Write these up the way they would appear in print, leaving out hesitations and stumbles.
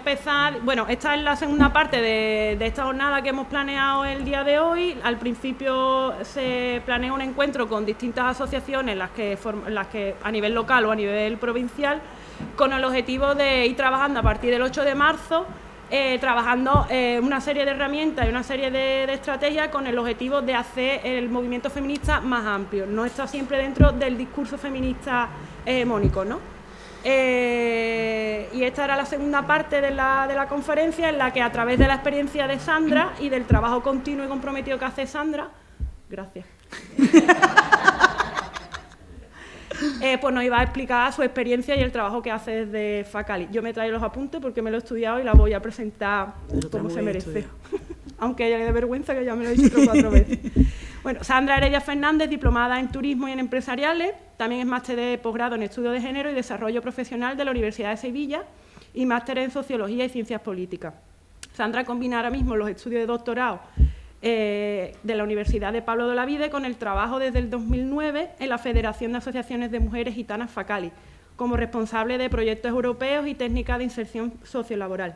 empezar, bueno, esta es la segunda parte de esta jornada que hemos planeado el día de hoy. Al principio se planea un encuentro con distintas asociaciones, las que a nivel local o a nivel provincial, con el objetivo de ir trabajando a partir del 8 de marzo, trabajando una serie de herramientas y una serie de estrategias con el objetivo de hacer el movimiento feminista más amplio. No está siempre dentro del discurso feminista hegemónico, ¿no? Y esta era la segunda parte de la conferencia, en la que a través de la experiencia de Sandra y del trabajo continuo y comprometido que hace Sandra, gracias, pues nos iba a explicar su experiencia y el trabajo que hace desde Facali. Yo me traigo los apuntes porque me lo he estudiado y la voy a presentar como se merece, aunque a ella le dé vergüenza, que ya me lo he dicho 3 o 4 veces. Bueno, Sandra Heredia Fernández, diplomada en Turismo y en Empresariales, también es máster de posgrado en Estudios de Género y Desarrollo Profesional de la Universidad de Sevilla y máster en Sociología y Ciencias Políticas. Sandra combina ahora mismo los estudios de doctorado de la Universidad de Pablo de Olavide con el trabajo desde el 2009 en la Federación de Asociaciones de Mujeres Gitanas Facali, como responsable de proyectos europeos y técnicas de inserción sociolaboral.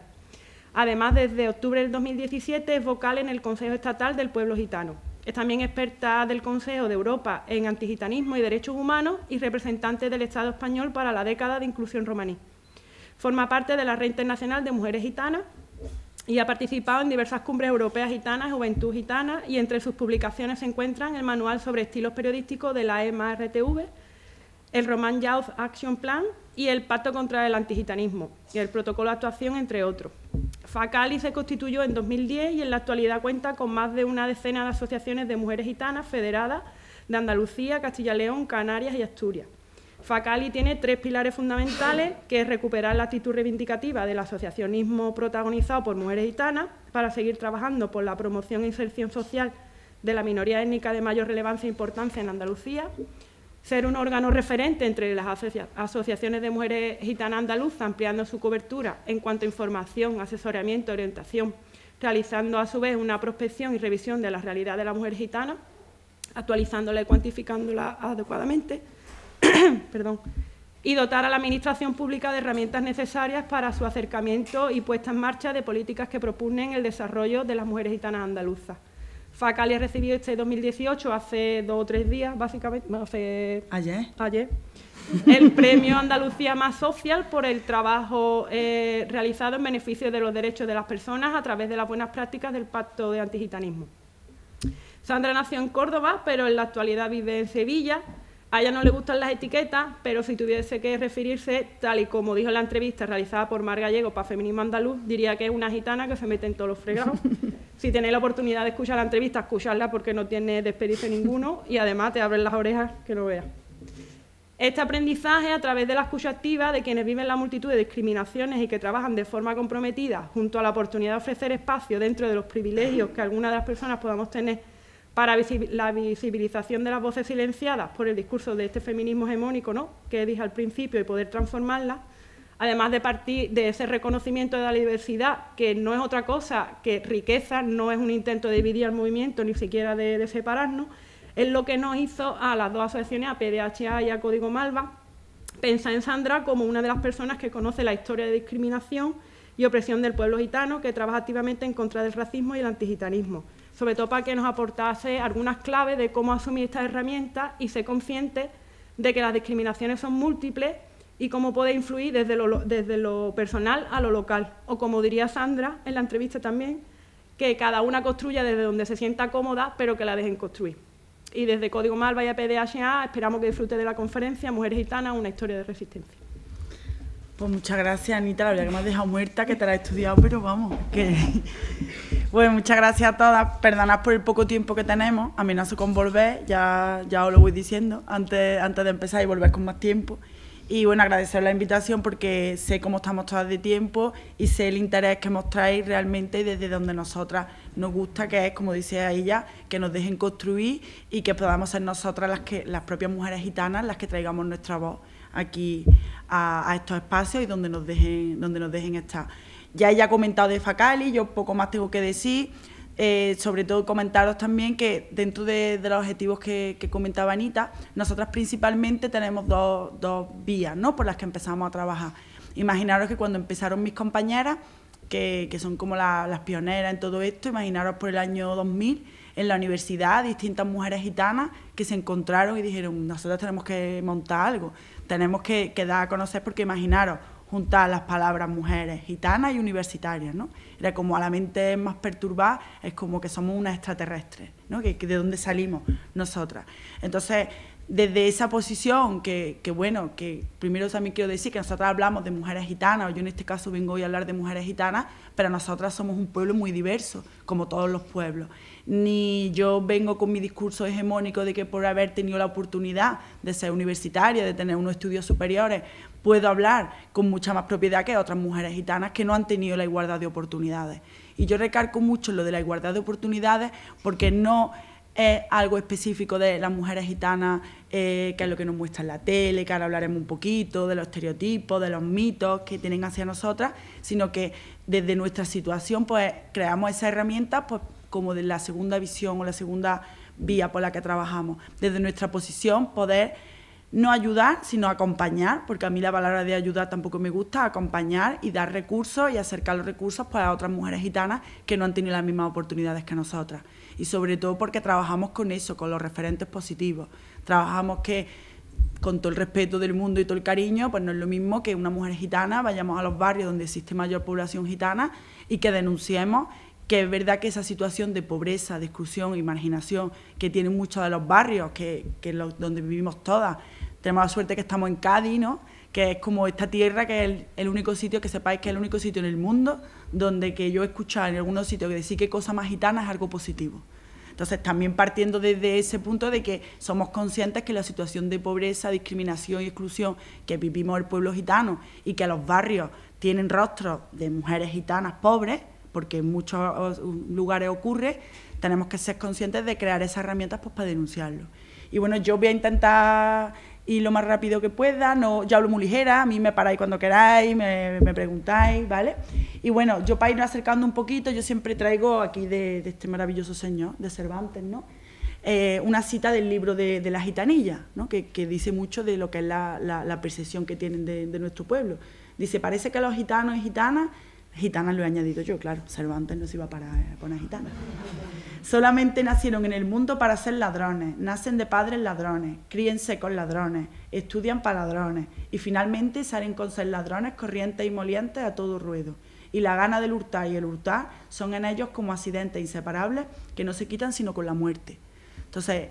Además, desde octubre del 2017 es vocal en el Consejo Estatal del Pueblo Gitano. Es también experta del Consejo de Europa en antigitanismo y derechos humanos y representante del Estado español para la década de inclusión romaní. Forma parte de la Red Internacional de Mujeres Gitanas y ha participado en diversas cumbres europeas gitanas, Juventud Gitana, y entre sus publicaciones se encuentran el Manual sobre Estilos Periodísticos de la EMA-RTV, el Roman Youth Action Plan y el Pacto contra el Antigitanismo y el Protocolo de Actuación, entre otros. Facali se constituyó en 2010 y en la actualidad cuenta con más de una decena de asociaciones de mujeres gitanas federadas de Andalucía, Castilla y León, Canarias y Asturias. Facali tiene 3 pilares fundamentales, que es recuperar la actitud reivindicativa del asociacionismo protagonizado por mujeres gitanas para seguir trabajando por la promoción e inserción social de la minoría étnica de mayor relevancia e importancia en Andalucía, ser un órgano referente entre las asociaciones de mujeres gitanas andaluzas, ampliando su cobertura en cuanto a información, asesoramiento, orientación, realizando a su vez una prospección y revisión de la realidad de la mujer gitana, actualizándola y cuantificándola adecuadamente, perdón, y dotar a la Administración Pública de herramientas necesarias para su acercamiento y puesta en marcha de políticas que propugnen el desarrollo de las mujeres gitanas andaluzas. Facali ha recibido este 2018, hace 2 o 3 días, básicamente, ayer, el Premio Andalucía Más Social por el trabajo realizado en beneficio de los derechos de las personas a través de las buenas prácticas del Pacto de Antigitanismo. Sandra nació en Córdoba, pero en la actualidad vive en Sevilla. A ella no le gustan las etiquetas, pero si tuviese que referirse, tal y como dijo en la entrevista realizada por Mar Gallego para Feminismo Andaluz, diría que es una gitana que se mete en todos los fregados. Si tenéis la oportunidad de escuchar la entrevista, escucharla porque no tiene desperdicio ninguno y además te abren las orejas que no veas. Este aprendizaje, a través de la escucha activa de quienes viven la multitud de discriminaciones y que trabajan de forma comprometida, junto a la oportunidad de ofrecer espacio dentro de los privilegios que algunas de las personas podamos tener para la visibilización de las voces silenciadas por el discurso de este feminismo hegemónico, ¿no?, que dije al principio, y poder transformarla, además de partir de ese reconocimiento de la diversidad, que no es otra cosa que riqueza, no es un intento de dividir al movimiento, ni siquiera de separarnos, es lo que nos hizo a las 2 asociaciones, a PDHA y a Código Malva, pensar en Sandra como una de las personas que conoce la historia de discriminación y opresión del pueblo gitano, que trabaja activamente en contra del racismo y el antigitanismo, sobre todo para que nos aportase algunas claves de cómo asumir estas herramientas y ser conscientes de que las discriminaciones son múltiples y cómo puede influir desde lo personal a lo local. O como diría Sandra en la entrevista también, que cada una construya desde donde se sienta cómoda, pero que la dejen construir. Y desde Código Malva y a PDHA esperamos que disfrute de la conferencia Mujeres Gitanas, una historia de resistencia. Pues muchas gracias, Anita. La verdad que me has dejado muerta, que te la he estudiado, pero vamos, que... Bueno, muchas gracias a todas. Perdonad por el poco tiempo que tenemos. Amenazo con volver, ya os lo voy diciendo, antes de empezar y volver con más tiempo. Y bueno, agradecer la invitación porque sé cómo estamos todas de tiempo y sé el interés que mostráis realmente desde donde nosotras nos gusta, que es, como dice ella, que nos dejen construir y que podamos ser nosotras las propias mujeres gitanas las que traigamos nuestra voz aquí a estos espacios y donde nos dejen estar. Ya ella ha comentado de Facali, yo poco más tengo que decir. Sobre todo comentaros también que dentro de los objetivos que comentaba Anita, nosotras principalmente tenemos dos vías, ¿no?, por las que empezamos a trabajar. Imaginaros que cuando empezaron mis compañeras, que son como las pioneras en todo esto. Imaginaros por el año 2000, en la universidad, distintas mujeres gitanas que se encontraron y dijeron, nosotros tenemos que montar algo, tenemos que dar a conocer, porque imaginaros, juntar las palabras mujeres gitanas y universitarias, ¿no? Era como a la mente más perturbada, es como que somos unas extraterrestres, ¿no? Que de dónde salimos nosotras. Entonces, desde esa posición, que bueno, que primero también quiero decir que nosotras hablamos de mujeres gitanas, o yo en este caso vengo hoy a hablar de mujeres gitanas, pero nosotras somos un pueblo muy diverso, como todos los pueblos. Ni yo vengo con mi discurso hegemónico de que por haber tenido la oportunidad de ser universitaria, de tener unos estudios superiores, puedo hablar con mucha más propiedad que otras mujeres gitanas que no han tenido la igualdad de oportunidades. Y yo recalco mucho lo de la igualdad de oportunidades porque no es algo específico de las mujeres gitanas, que es lo que nos muestra en la tele, que ahora hablaremos un poquito, de los estereotipos, de los mitos que tienen hacia nosotras, sino que desde nuestra situación pues creamos esa herramienta pues, como de la segunda visión o la segunda vía por la que trabajamos. Desde nuestra posición poder no ayudar, sino acompañar, porque a mí la palabra de ayudar tampoco me gusta, acompañar y dar recursos y acercar los recursos pues, a otras mujeres gitanas que no han tenido las mismas oportunidades que nosotras. Y sobre todo porque trabajamos con eso, con los referentes positivos. Trabajamos que, con todo el respeto del mundo y todo el cariño, pues no es lo mismo que una mujer gitana, vayamos a los barrios donde existe mayor población gitana y que denunciemos que es verdad que esa situación de pobreza, de exclusión y marginación que tienen muchos de los barrios, donde vivimos todas. Tenemos la suerte que estamos en Cádiz, ¿no? Que es como esta tierra que es el único sitio, que sepáis que es el único sitio en el mundo donde que yo he escuchado en algunos sitios que decir que cosa más gitana es algo positivo. Entonces, también partiendo desde ese punto de que somos conscientes que la situación de pobreza, discriminación y exclusión que vivimos el pueblo gitano y que los barrios tienen rostros de mujeres gitanas pobres, porque en muchos lugares ocurre, tenemos que ser conscientes de crear esas herramientas pues, para denunciarlo. Y bueno, yo voy a intentar ir lo más rápido que pueda, no, yo hablo muy ligera, a mí me paráis cuando queráis, me preguntáis, ¿vale? Y bueno, yo para irnos acercando un poquito, yo siempre traigo aquí de este maravilloso señor, de Cervantes, ¿no? Una cita del libro de La Gitanilla, ¿no? que dice mucho de lo que es la percepción que tienen de nuestro pueblo. Dice, parece que los gitanos y gitanas lo he añadido yo, claro, Cervantes no se iba a parar a poner gitanas. Solamente nacieron en el mundo para ser ladrones, nacen de padres ladrones, críense con ladrones, estudian para ladrones y finalmente salen con ser ladrones corrientes y molientes a todo ruedo. Y la gana del hurtar y el hurtar son en ellos como accidentes inseparables que no se quitan sino con la muerte. Entonces,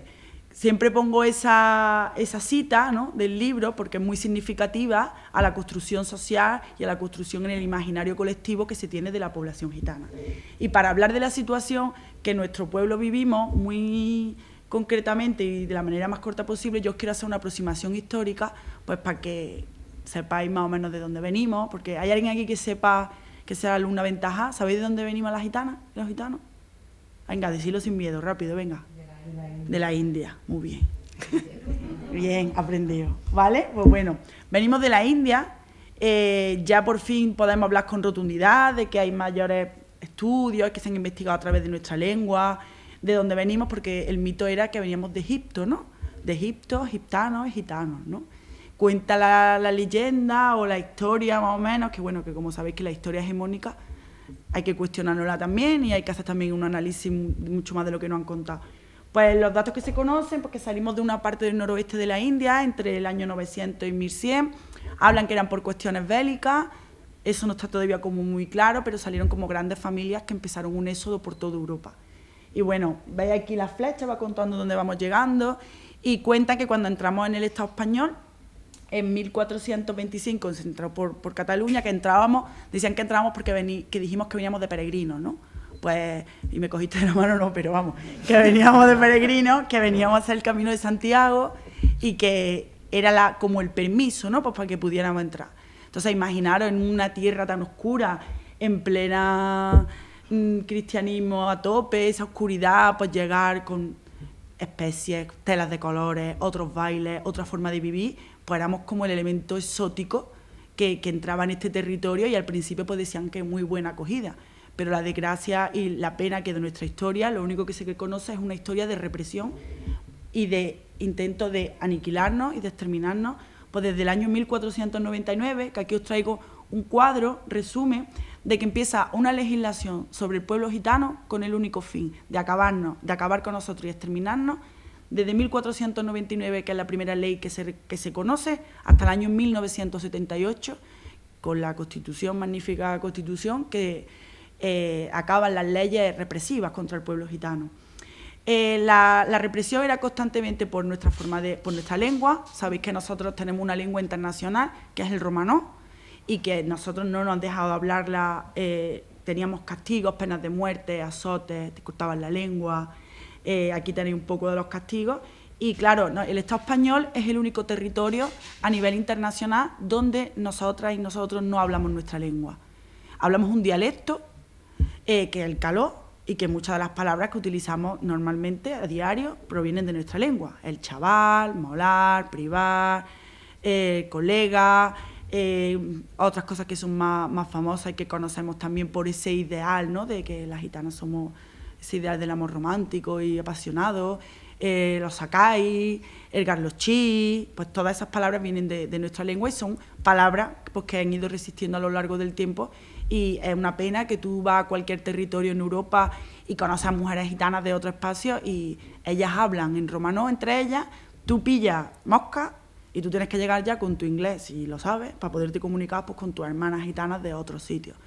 siempre pongo esa cita, ¿no? del libro porque es muy significativa a la construcción social y a la construcción en el imaginario colectivo que se tiene de la población gitana. Y para hablar de la situación que en nuestro pueblo vivimos muy concretamente y de la manera más corta posible, yo os quiero hacer una aproximación histórica pues para que sepáis más o menos de dónde venimos, porque hay alguien aquí que sepa que sea alguna ventaja. ¿Sabéis de dónde venimos las gitanas, los gitanos? Venga, decidlo sin miedo, rápido, venga. De la India, muy bien. Bien, aprendido. ¿Vale? Pues bueno, venimos de la India, ya por fin podemos hablar con rotundidad de que hay mayores estudios que se han investigado a través de nuestra lengua, de dónde venimos, porque el mito era que veníamos de Egipto, ¿no? De Egipto, gitanos y gitanos, ¿no? Cuenta la leyenda o la historia más o menos, que bueno, que como sabéis que la historia hegemónica hay que cuestionárnosla también y hay que hacer también un análisis mucho más de lo que nos han contado. Pues los datos que se conocen, porque salimos de una parte del noroeste de la India, entre el año 900 y 1100, hablan que eran por cuestiones bélicas, eso no está todavía como muy claro, pero salieron como grandes familias que empezaron un éxodo por toda Europa. Y bueno, veis aquí la flecha, va contando dónde vamos llegando, y cuenta que cuando entramos en el Estado español, en 1425, se entró por Cataluña, que entrábamos, decían que entrábamos porque que dijimos que veníamos de peregrinos, ¿no? Pues, y me cogiste de la mano, no, pero vamos, que veníamos de peregrinos, que veníamos a hacer el Camino de Santiago y que era como el permiso, ¿no? Pues para que pudiéramos entrar. Entonces, imaginaros en una tierra tan oscura, en plena cristianismo a tope, esa oscuridad, pues llegar con especies, telas de colores, otros bailes, otra forma de vivir, pues éramos como el elemento exótico que entraba en este territorio y al principio pues decían que muy buena acogida. Pero la desgracia y la pena que de nuestra historia, lo único que se conoce es una historia de represión y de intento de aniquilarnos y de exterminarnos, pues desde el año 1499, que aquí os traigo un cuadro, resumen, de que empieza una legislación sobre el pueblo gitano con el único fin de acabar con nosotros y exterminarnos, desde 1499, que es la primera ley que se conoce, hasta el año 1978, con la Constitución, magnífica Constitución, que acaban las leyes represivas contra el pueblo gitano. La represión era constantemente por por nuestra lengua. Sabéis que nosotros tenemos una lengua internacional, que es el romanó, y que nosotros no nos han dejado hablarla. Teníamos castigos, penas de muerte, azotes, te cortaban la lengua. Aquí tenéis un poco de los castigos. Y claro, el Estado español es el único territorio a nivel internacional donde nosotras y nosotros no hablamos nuestra lengua. Hablamos un dialecto, que es el caló, y que muchas de las palabras que utilizamos normalmente a diario provienen de nuestra lengua. El chaval, molar, privar, colega, otras cosas que son más famosas y que conocemos también por ese ideal, ¿no?, de que las gitanas somos ese ideal del amor romántico y apasionado, los sacai, el garlochí, pues todas esas palabras vienen de nuestra lengua y son palabras pues, que han ido resistiendo a lo largo del tiempo. Y es una pena que tú vas a cualquier territorio en Europa y conoces a mujeres gitanas de otro espacio y ellas hablan en romanó entre ellas, tú pillas mosca y tú tienes que llegar ya con tu inglés, si lo sabes, para poderte comunicar pues, con tus hermanas gitanas de otros sitios.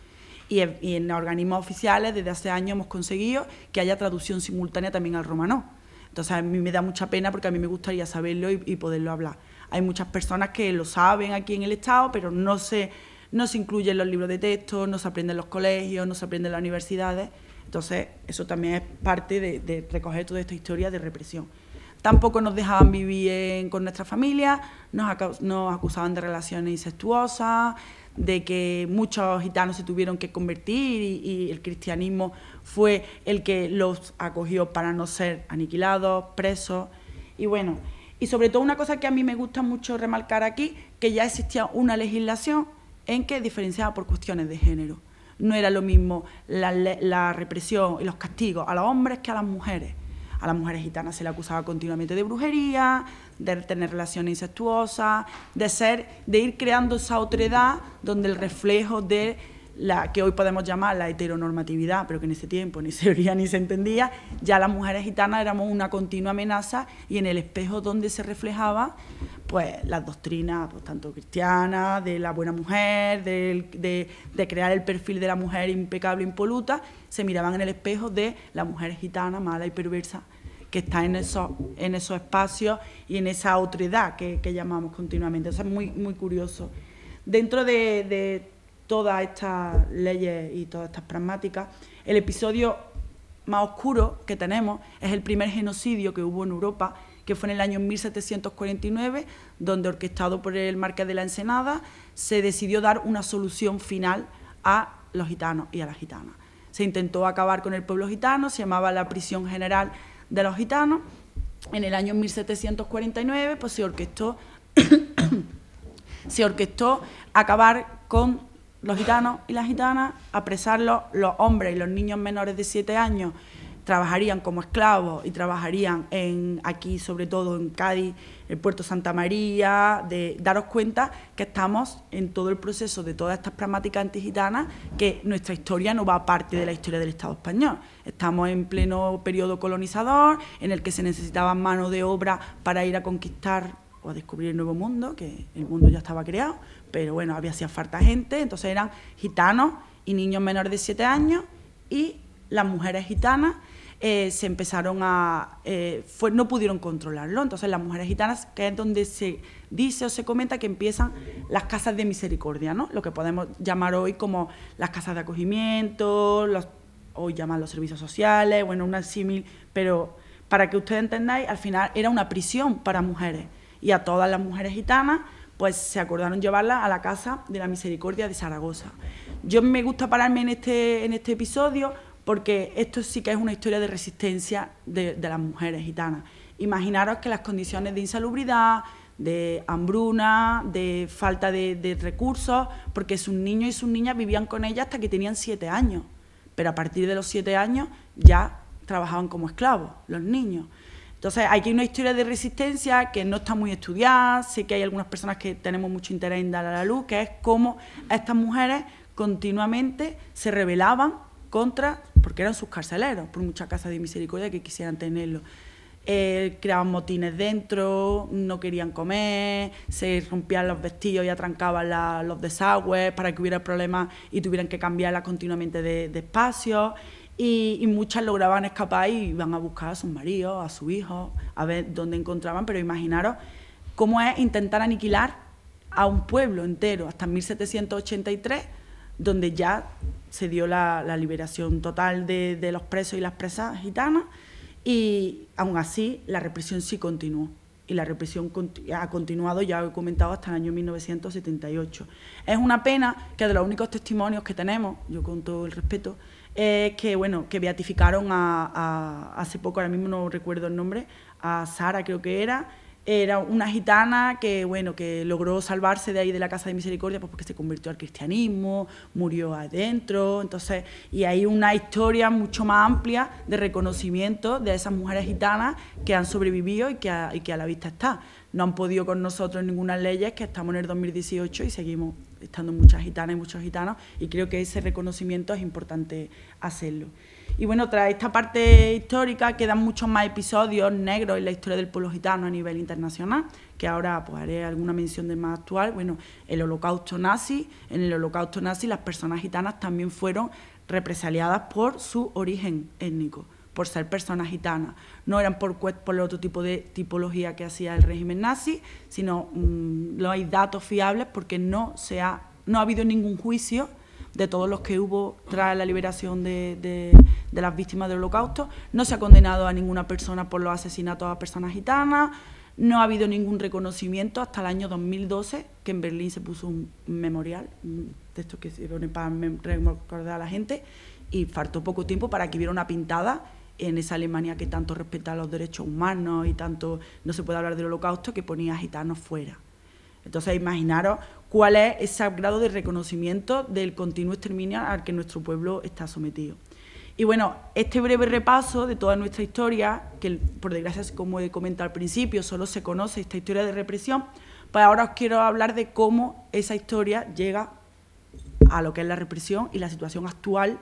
Y en organismos oficiales desde hace años hemos conseguido que haya traducción simultánea también al romanó. Entonces a mí me da mucha pena porque a mí me gustaría saberlo y poderlo hablar. Hay muchas personas que lo saben aquí en el Estado, pero no se incluye en los libros de texto, no se aprende en los colegios, no se aprende en las universidades. Entonces, eso también es parte de recoger toda esta historia de represión. Tampoco nos dejaban vivir con nuestra familia, nos acusaban de relaciones incestuosas, de que muchos gitanos se tuvieron que convertir y el cristianismo fue el que los acogió para no ser aniquilados, presos. Y bueno, y sobre todo una cosa que a mí me gusta mucho remarcar aquí, que ya existía una legislación en que diferenciaba por cuestiones de género. No era lo mismo la represión y los castigos a los hombres que a las mujeres. A las mujeres gitanas se le acusaba continuamente de brujería, de tener relaciones incestuosas, de ir creando esa otredad donde el reflejo de la que hoy podemos llamar la heteronormatividad, pero que en ese tiempo ni se oía ni se entendía, ya las mujeres gitanas éramos una continua amenaza y en el espejo donde se reflejaba pues las doctrinas pues, tanto cristianas, de la buena mujer, de crear el perfil de la mujer impecable, impoluta, se miraban en el espejo de la mujer gitana, mala y perversa, que está en esos espacios y en esa otredad que llamamos continuamente. Eso es muy, muy curioso. Dentro de todas estas leyes y todas estas pragmáticas, el episodio más oscuro que tenemos es el primer genocidio que hubo en Europa, que fue en el año 1749, donde, orquestado por el marqués de la Ensenada, se decidió dar una solución final a los gitanos y a las gitanas. Se intentó acabar con el pueblo gitano, se llamaba la Prisión General de los Gitanos. En el año 1749 pues, se orquestó acabar con los gitanos y las gitanas, apresarlos. Los hombres y los niños menores de 7 años trabajarían como esclavos y trabajarían aquí, sobre todo en Cádiz, el puerto Santa María. De daros cuenta que estamos en todo el proceso de todas estas pragmáticas antigitanas, que nuestra historia no va aparte de la historia del Estado español. Estamos en pleno periodo colonizador, en el que se necesitaba mano de obra para ir a conquistar o a descubrir el nuevo mundo, que el mundo ya estaba creado, pero bueno, hacía falta gente. Entonces eran gitanos y niños menores de 7 años, y las mujeres gitanas se empezaron no pudieron controlarlo. Entonces las mujeres gitanas, que es donde se dice o se comenta que empiezan las casas de misericordia, ¿no? Lo que podemos llamar hoy como las casas de acogimiento, hoy llaman los servicios sociales, bueno, una símil, pero para que ustedes entendáis, al final era una prisión para mujeres, y a todas las mujeres gitanas pues se acordaron llevarlas a la Casa de la Misericordia de Zaragoza. Yo me gusta pararme en este episodio porque esto sí que es una historia de resistencia de las mujeres gitanas. Imaginaros que las condiciones de insalubridad, de hambruna, de falta de recursos, porque sus niños y sus niñas vivían con ellas hasta que tenían 7 años, pero a partir de los 7 años ya trabajaban como esclavos, los niños. Entonces, aquí hay una historia de resistencia que no está muy estudiada. Sé que hay algunas personas que tenemos mucho interés en dar a la luz, que es cómo estas mujeres continuamente se rebelaban contra, porque eran sus carceleros, por muchas casas de misericordia que quisieran tenerlo. Creaban motines dentro, no querían comer, se rompían los vestidos y atrancaban los desagües para que hubiera problemas y tuvieran que cambiarlas continuamente de espacio. Y muchas lograban escapar y iban a buscar a sus maridos, a sus hijos, a ver dónde encontraban. Pero imaginaros cómo es intentar aniquilar a un pueblo entero hasta 1783, donde ya se dio la liberación total de los presos y las presas gitanas. Y aún así la represión sí continuó, y la represión ha continuado, ya he comentado, hasta el año 1978. Es una pena que de los únicos testimonios que tenemos, yo con todo el respeto, que bueno, que beatificaron hace poco, ahora mismo no recuerdo el nombre, a Sara creo que era una gitana que, bueno, que logró salvarse de ahí de la Casa de Misericordia, pues porque se convirtió al cristianismo, murió adentro. Entonces, y hay una historia mucho más amplia de reconocimiento de esas mujeres gitanas que han sobrevivido y que a la vista está. No han podido con nosotros en ninguna ley, que estamos en el 2018 y seguimos estando muchas gitanas y muchos gitanos, y creo que ese reconocimiento es importante hacerlo. Y bueno, tras esta parte histórica quedan muchos más episodios negros en la historia del pueblo gitano a nivel internacional, que ahora pues haré alguna mención de más actual. Bueno, el holocausto nazi. En el holocausto nazi las personas gitanas también fueron represaliadas por su origen étnico, por ser personas gitanas. No eran por el otro tipo de tipología que hacía el régimen nazi, sino no hay datos fiables porque no ha habido ningún juicio de todos los que hubo tras la liberación de las víctimas del holocausto. No se ha condenado a ninguna persona por los asesinatos a personas gitanas, no ha habido ningún reconocimiento hasta el año 2012, que en Berlín se puso un memorial, de estos que se pone para recordar a la gente, y faltó poco tiempo para que hubiera una pintada en esa Alemania que tanto respeta los derechos humanos y tanto no se puede hablar del holocausto, que ponía a gitanos fuera. Entonces, imaginaros cuál es ese grado de reconocimiento del continuo exterminio al que nuestro pueblo está sometido. Y bueno, este breve repaso de toda nuestra historia, que por desgracia, como he comentado al principio, solo se conoce esta historia de represión, pues ahora os quiero hablar de cómo esa historia llega a lo que es la represión y la situación actual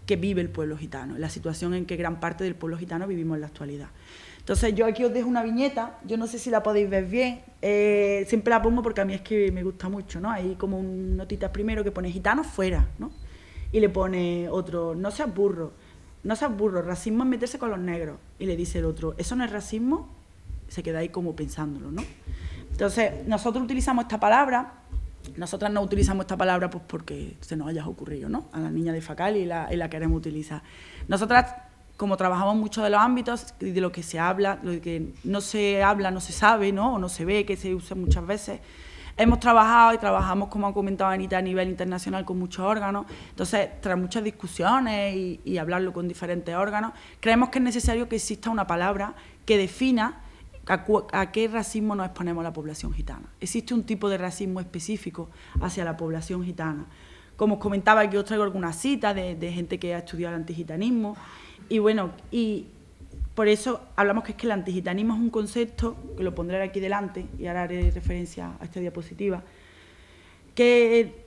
que vive el pueblo gitano, la situación en que gran parte del pueblo gitano vivimos en la actualidad. Entonces, yo aquí os dejo una viñeta, yo no sé si la podéis ver bien, siempre la pongo porque a mí es que me gusta mucho, ¿no? Hay como un notita primero que pone gitanos fuera, ¿no? Y le pone otro, no seas burro, racismo es meterse con los negros. Y le dice el otro, ¿eso no es racismo? Se queda ahí como pensándolo, ¿no? Entonces, nosotros utilizamos esta palabra, nosotras no utilizamos esta palabra pues porque se nos haya ocurrido, ¿no? A la niña de Facal y la queremos utilizar. Nosotras, como trabajamos mucho de los ámbitos, de lo que se habla, lo que no se habla, no se sabe, ¿no? O no se ve, que se usa muchas veces. Hemos trabajado y trabajamos, como ha comentado Anita, a nivel internacional con muchos órganos. Entonces, tras muchas discusiones y hablarlo con diferentes órganos, creemos que es necesario que exista una palabra que defina a qué racismo nos exponemos a la población gitana. Existe un tipo de racismo específico hacia la población gitana. Como os comentaba, aquí os traigo algunas citas de gente que ha estudiado el antigitanismo. Y bueno, y por eso hablamos que es que el antigitanismo es un concepto, que lo pondré aquí delante y ahora haré referencia a esta diapositiva, que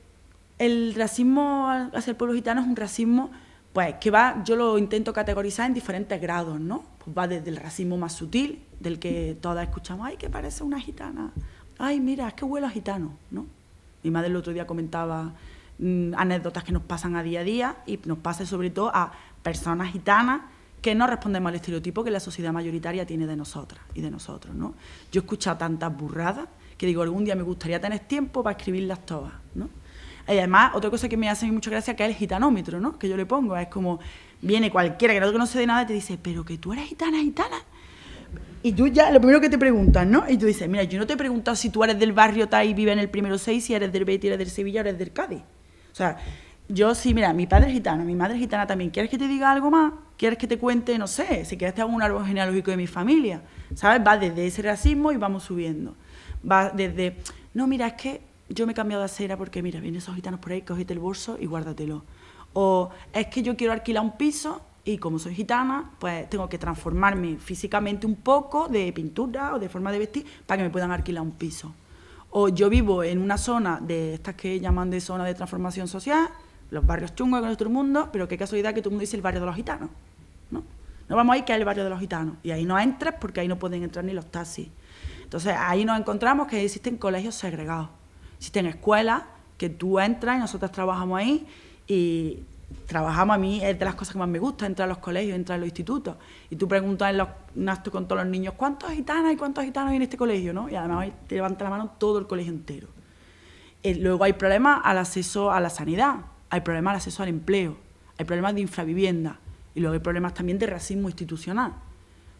el racismo hacia el pueblo gitano es un racismo pues que yo lo intento categorizar en diferentes grados, ¿no? Pues va desde el racismo más sutil, del que todas escuchamos, ¡ay, que parece una gitana! ¡Ay, mira, es que huele a gitano!, ¿no? Mi madre el otro día comentaba anécdotas que nos pasan a día y nos pasa sobre todo a personas gitanas que no respondemos al estereotipo que la sociedad mayoritaria tiene de nosotras y de nosotros, ¿no? Yo he escuchado tantas burradas que digo, algún día me gustaría tener tiempo para escribirlas todas, ¿no? Y además, otra cosa que me hace mucha gracia que es el gitanómetro, ¿no? Que yo le pongo, es como, viene cualquiera que no conoce de nada y te dice, pero que tú eres gitana. Y tú ya, lo primero que te preguntas, ¿no? Y tú dices, mira, yo no te he preguntado si tú eres del barrio tal y vives en el primero 6, si eres del Betis, eres del Sevilla, eres del Cádiz. O sea, yo sí, mira, mi padre es gitano, mi madre es gitana también. ¿Quieres que te diga algo más? ¿Quieres que te cuente, no sé, si quieres te hago un árbol genealógico de mi familia? ¿Sabes? Va desde ese racismo y vamos subiendo. Va desde, no, mira, es que yo me he cambiado de acera porque, mira, vienen esos gitanos por ahí, cógete el bolso y guárdatelo. O es que yo quiero alquilar un piso y como soy gitana, pues tengo que transformarme físicamente un poco de pintura o de forma de vestir para que me puedan alquilar un piso. O yo vivo en una zona de estas que llaman de zona de transformación social, los barrios chungos de nuestro mundo, pero qué casualidad que todo el mundo dice el barrio de los gitanos, ¿no? No vamos ahí que es el barrio de los gitanos, y ahí no entras porque ahí no pueden entrar ni los taxis. Entonces ahí nos encontramos que existen colegios segregados, existen escuelas que tú entras y nosotros trabajamos ahí y trabajamos, a mí es de las cosas que más me gusta, entrar a los colegios, entrar a los institutos, y tú preguntas en un acto con todos los niños, ¿cuántos gitanos hay en este colegio? ¿No? Y además te levanta la mano todo el colegio entero. Luego hay problemas al acceso a la sanidad, hay problemas al acceso al empleo, hay problemas de infravivienda, y luego hay problemas también de racismo institucional,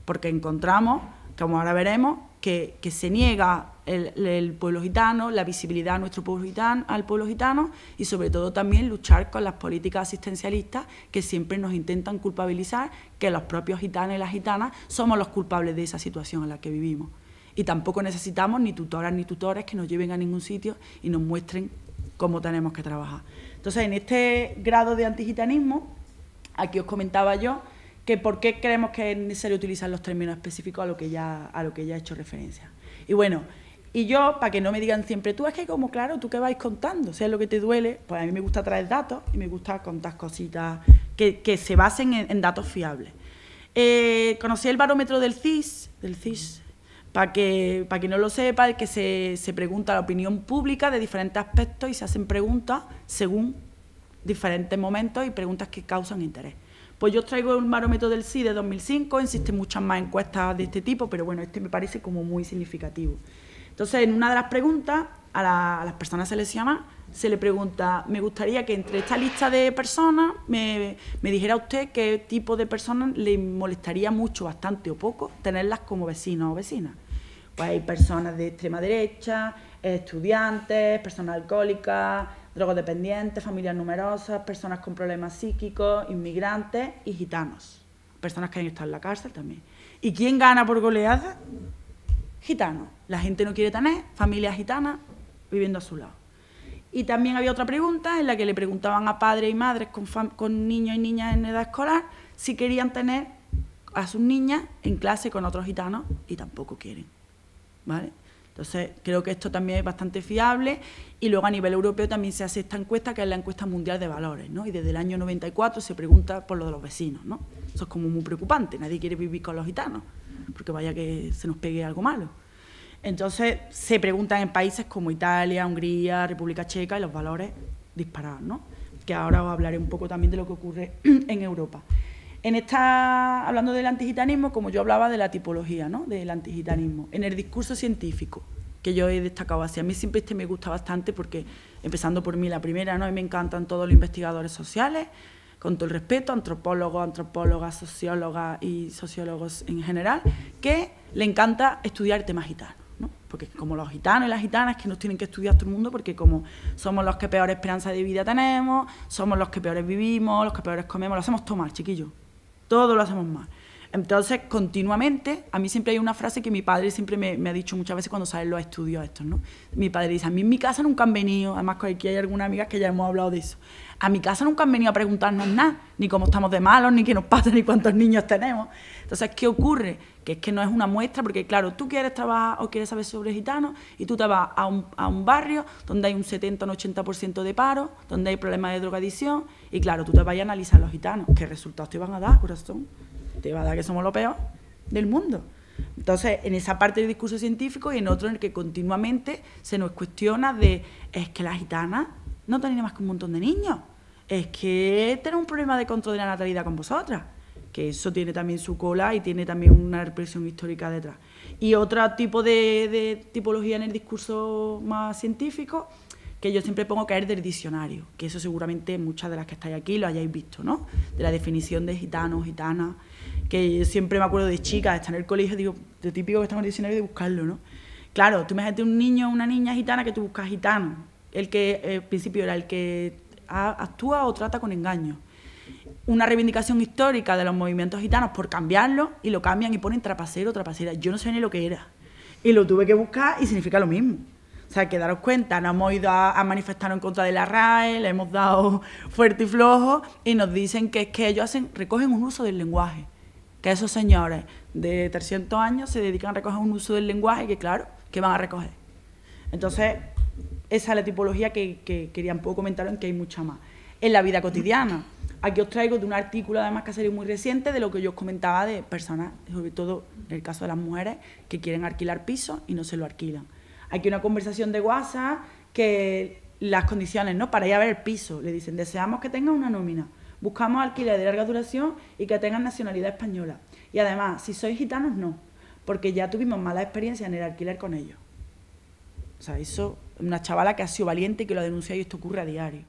porque encontramos, como ahora veremos, que se niega el pueblo gitano, la visibilidad a nuestro pueblo gitano, al pueblo gitano, y sobre todo también luchar con las políticas asistencialistas que siempre nos intentan culpabilizar, que los propios gitanos y las gitanas somos los culpables de esa situación en la que vivimos. Y tampoco necesitamos ni tutoras ni tutores que nos lleven a ningún sitio y nos muestren cómo tenemos que trabajar. Entonces, en este grado de antigitanismo, aquí os comentaba yo que por qué creemos que es necesario utilizar los términos específicos a lo que ya he hecho referencia. Y bueno, y yo, para que no me digan siempre, tú es que como, claro, tú qué vais contando, si es lo que te duele, pues a mí me gusta traer datos y me gusta contar cositas que se basen en datos fiables. Conocí el barómetro del CIS, para que no lo sepa, es que se pregunta la opinión pública de diferentes aspectos y se hacen preguntas según diferentes momentos y preguntas que causan interés. Pues yo traigo un barómetro del CIS de 2005, existen muchas más encuestas de este tipo, pero bueno, este me parece como muy significativo. Entonces, en una de las preguntas, a las personas seleccionadas, se le pregunta, me gustaría que entre esta lista de personas me dijera usted qué tipo de personas le molestaría mucho, bastante o poco tenerlas como vecinos o vecinas. Pues hay personas de extrema derecha, estudiantes, personas alcohólicas, drogodependientes, familias numerosas, personas con problemas psíquicos, inmigrantes y gitanos. Personas que han estado en la cárcel también. ¿Y quién gana por goleada? Gitanos. La gente no quiere tener familias gitanas viviendo a su lado. Y también había otra pregunta en la que le preguntaban a padres y madres con niños y niñas en edad escolar si querían tener a sus niñas en clase con otros gitanos y tampoco quieren, ¿vale? Entonces, creo que esto también es bastante fiable y luego a nivel europeo también se hace esta encuesta, que es la encuesta mundial de valores, ¿no? Y desde el año 94 se pregunta por lo de los vecinos, ¿no? Eso es como muy preocupante, nadie quiere vivir con los gitanos, porque vaya que se nos pegue algo malo. Entonces, se preguntan en países como Italia, Hungría, República Checa y los valores disparados, ¿no? Que ahora os hablaré un poco también de lo que ocurre en Europa. Hablando del antigitanismo, como yo hablaba de la tipología, ¿no? Del antigitanismo. En el discurso científico, que yo he destacado así, a mí siempre me gusta bastante porque, empezando por mí la primera, ¿no? Y me encantan todos los investigadores sociales, con todo el respeto, antropólogos, antropólogas, sociólogas y sociólogos en general, que le encanta estudiar temas gitanos, ¿no? Porque como los gitanos y las gitanas que nos tienen que estudiar todo el mundo, porque como somos los que peor esperanza de vida tenemos, somos los que peores vivimos, los que peores comemos, lo hacemos todo mal, chiquillos. Todo lo hacemos mal. Entonces, continuamente, a mí siempre hay una frase que mi padre siempre me ha dicho muchas veces cuando salen los estudios estos, ¿no? Mi padre dice, a mí en mi casa nunca han venido, además aquí hay algunas amigas que ya hemos hablado de eso, a mi casa nunca han venido a preguntarnos nada, ni cómo estamos de malos, ni qué nos pasa, ni cuántos niños tenemos. Entonces, ¿qué ocurre? Que es que no es una muestra, porque claro, tú quieres trabajar o quieres saber sobre gitanos y tú te vas a un barrio donde hay un 70 o un 80% de paro, donde hay problemas de drogadicción, y claro, tú te vas a analizar los gitanos. ¿Qué resultados te van a dar, corazón? Te va a dar que somos lo peor del mundo. Entonces, en esa parte del discurso científico y en otro en el que continuamente se nos cuestiona es que las gitanas no tienen más que un montón de niños, es que tenemos un problema de control de la natalidad con vosotras, que eso tiene también su cola y tiene también una represión histórica detrás. Y otro tipo de tipología en el discurso más científico, que yo siempre pongo que es del diccionario, que eso seguramente muchas de las que estáis aquí lo hayáis visto, ¿no? De la definición de gitano, gitana, que yo siempre me acuerdo de chicas, de estar en el colegio, digo, de típico que estamos en el diccionario, de buscarlo, ¿no? Claro, tú imagínate un niño o una niña gitana que tú buscas gitano, el que al principio era el que actúa o trata con engaño. Una reivindicación histórica de los movimientos gitanos por cambiarlo y lo cambian y ponen trapacero, trapacera. Yo no sé ni lo que era. Y lo tuve que buscar y significa lo mismo. O sea, que daros cuenta, nos hemos ido a manifestarnos en contra de la RAE, le hemos dado fuerte y flojo y nos dicen que es que ellos recogen un uso del lenguaje. Que esos señores de 300 años se dedican a recoger un uso del lenguaje que, claro, ¿qué van a recoger? Entonces, esa es la tipología que quería un poco comentar, en que hay mucha más. En la vida cotidiana, aquí os traigo de un artículo, además, que ha salido muy reciente, de lo que yo os comentaba de personas, sobre todo en el caso de las mujeres, que quieren alquilar pisos y no se lo alquilan. Aquí una conversación de WhatsApp que las condiciones, ¿no?, para ir a ver el piso, le dicen, deseamos que tengan una nómina, buscamos alquiler de larga duración y que tengan nacionalidad española. Y además, si sois gitanos, no, porque ya tuvimos mala experiencia en el alquiler con ellos. O sea, eso, una chavala que ha sido valiente y que lo ha denunciado, y esto ocurre a diario.